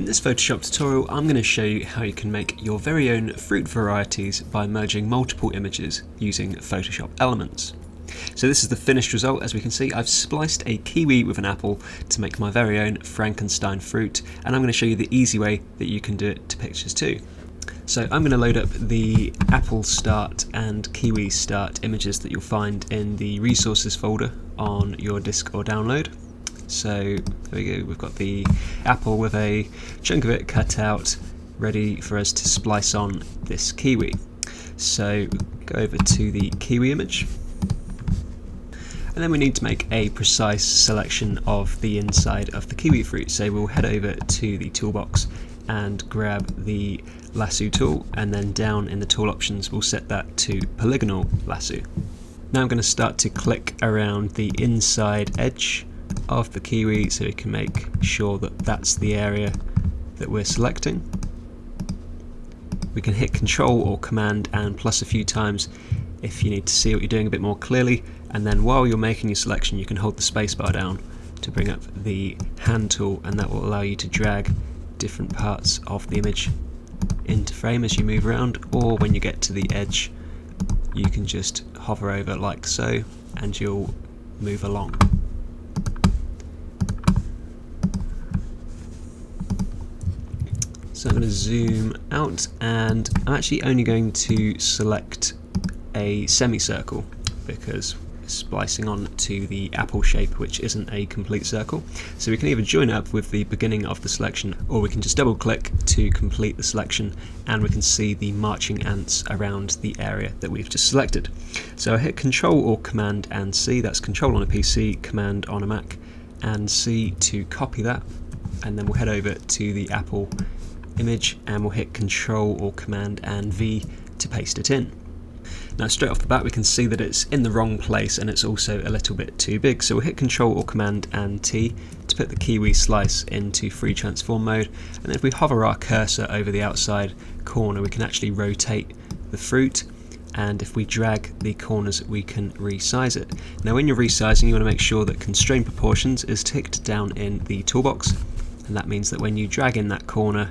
this Photoshop tutorial, I'm going to show you how you can make your very own fruit varieties by merging multiple images using Photoshop elements. So this is the finished result. As we can see, I've spliced a kiwi with an apple to make my very own Frankenstein fruit, and I'm going to show you the easy way that you can do it to pictures too. So I'm going to load up the apple start and kiwi start images that you'll find in the resources folder on your disk or download. So there we go, we've got the apple with a chunk of it cut out, ready for us to splice on this kiwi. So go over to the kiwi image, and then we need to make a precise selection of the inside of the kiwi fruit. So we'll head over to the toolbox and grab the Lasso Tool, and then down in the tool options we'll set that to polygonal lasso. Now I'm going to start to click around the inside edge of the kiwi so we can make sure that that's the area that we're selecting. We can hit Control or Command and plus a few times if you need to see what you're doing a bit more clearly, and then while you're making your selection you can hold the spacebar down to bring up the hand tool, and that will allow you to drag different parts of the image into frame as you move around, or when you get to the edge you can just hover over like so and you'll move along. So I'm going to zoom out, and I'm actually only going to select a semicircle because it's splicing on to the apple shape, which isn't a complete circle. So we can either join up with the beginning of the selection, or we can just double click to complete the selection, and we can see the marching ants around the area that we've just selected. So I hit Control or Command and C, that's Control on a PC, Command on a Mac, and C to copy that, and then we'll head over to the apple image and we'll hit Control or Command and V to paste it in. Now straight off the bat we can see that it's in the wrong place and it's also a little bit too big, so we'll hit Control or Command and T to put the kiwi slice into free transform mode, and then if we hover our cursor over the outside corner we can actually rotate the fruit, and if we drag the corners we can resize it. Now when you're resizing you want to make sure that constrain proportions is ticked down in the toolbox, and that means that when you drag in that corner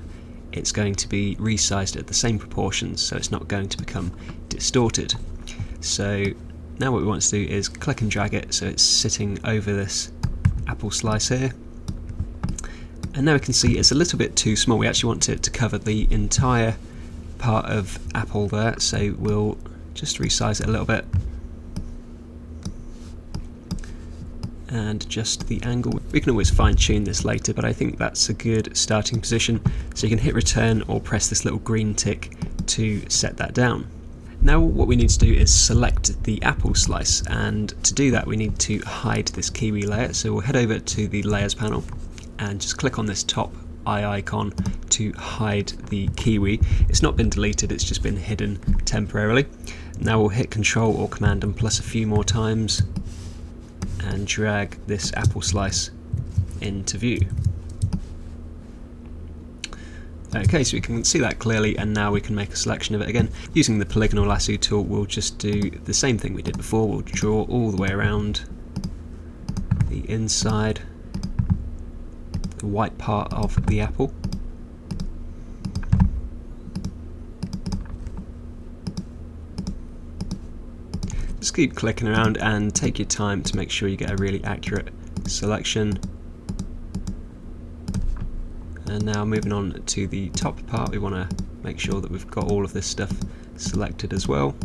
it's going to be resized at the same proportions, so it's not going to become distorted. So now what we want to do is click and drag it so it's sitting over this apple slice here, and now we can see it's a little bit too small. We actually want it to cover the entire part of apple there, so we'll just resize it a little bit and adjust the angle. We can always fine tune this later, but I think that's a good starting position. So you can hit return or press this little green tick to set that down. Now what we need to do is select the apple slice, and to do that we need to hide this kiwi layer. So we'll head over to the layers panel and just click on this top eye icon to hide the kiwi. It's not been deleted, it's just been hidden temporarily. Now we'll hit Control or Command and plus a few more times and drag this apple slice into view. Okay, so we can see that clearly, and now we can make a selection of it again. Using the polygonal lasso tool we'll just do the same thing we did before. We'll draw all the way around the inside, the white part of the apple. Just keep clicking around and take your time to make sure you get a really accurate selection. And now moving on to the top part, we want to make sure that we've got all of this stuff selected as well.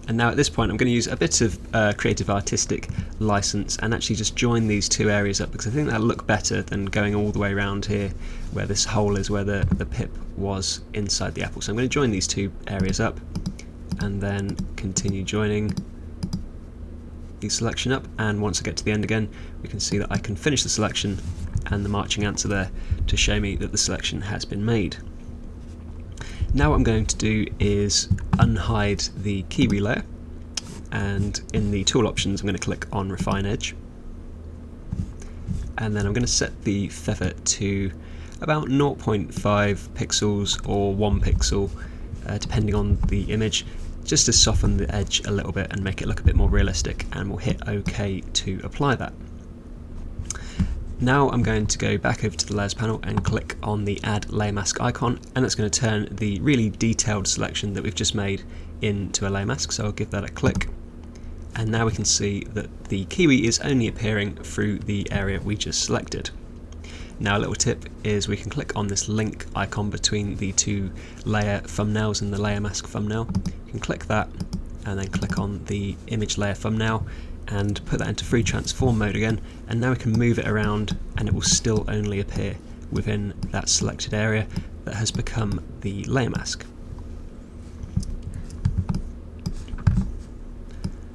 And now at this point I'm going to use a bit of creative artistic license and actually just join these two areas up, because I think that'll look better than going all the way around here where this hole is, where the pip was inside the apple. So I'm going to join these two areas up and then continue joining the selection up, and once I get to the end again we can see that I can finish the selection and the marching ants are there to show me that the selection has been made. Now what I'm going to do is unhide the kiwi layer, and in the tool options I'm going to click on Refine Edge, and then I'm going to set the feather to about 0.5 pixels or 1 pixel depending on the image, just to soften the edge a little bit and make it look a bit more realistic, and we'll hit OK to apply that. Now I'm going to go back over to the layers panel and click on the add layer mask icon, and that's going to turn the really detailed selection that we've just made into a layer mask, so I'll give that a click. And now we can see that the kiwi is only appearing through the area we just selected. Now a little tip is we can click on this link icon between the two layer thumbnails and the layer mask thumbnail. You can click that and then click on the image layer thumbnail and put that into free transform mode again, and now we can move it around and it will still only appear within that selected area that has become the layer mask.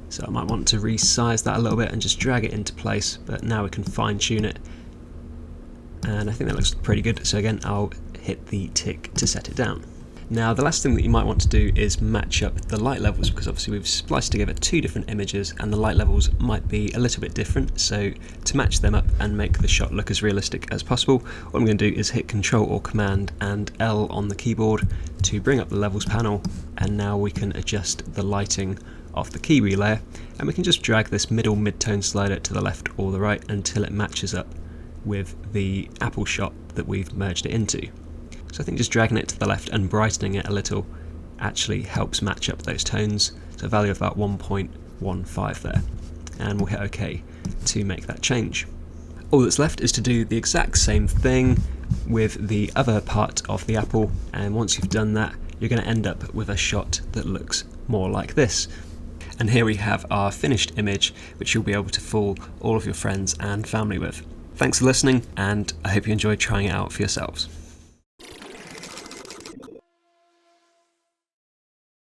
So I might want to resize that a little bit and just drag it into place, but now we can fine tune it, and I think that looks pretty good. So again, I'll hit the tick to set it down. Now the last thing that you might want to do is match up the light levels, because obviously we've spliced together two different images and the light levels might be a little bit different. So to match them up and make the shot look as realistic as possible, what I'm going to do is hit Control or Command and L on the keyboard to bring up the levels panel, and now we can adjust the lighting of the kiwi layer, and we can just drag this middle mid-tone slider to the left or the right until it matches up with the apple shot that we've merged it into. So I think just dragging it to the left and brightening it a little actually helps match up those tones. So a value of about 1.15 there. And we'll hit OK to make that change. All that's left is to do the exact same thing with the other part of the apple, and once you've done that, you're going to end up with a shot that looks more like this. And here we have our finished image, which you'll be able to fool all of your friends and family with. Thanks for listening, and I hope you enjoyed trying it out for yourselves.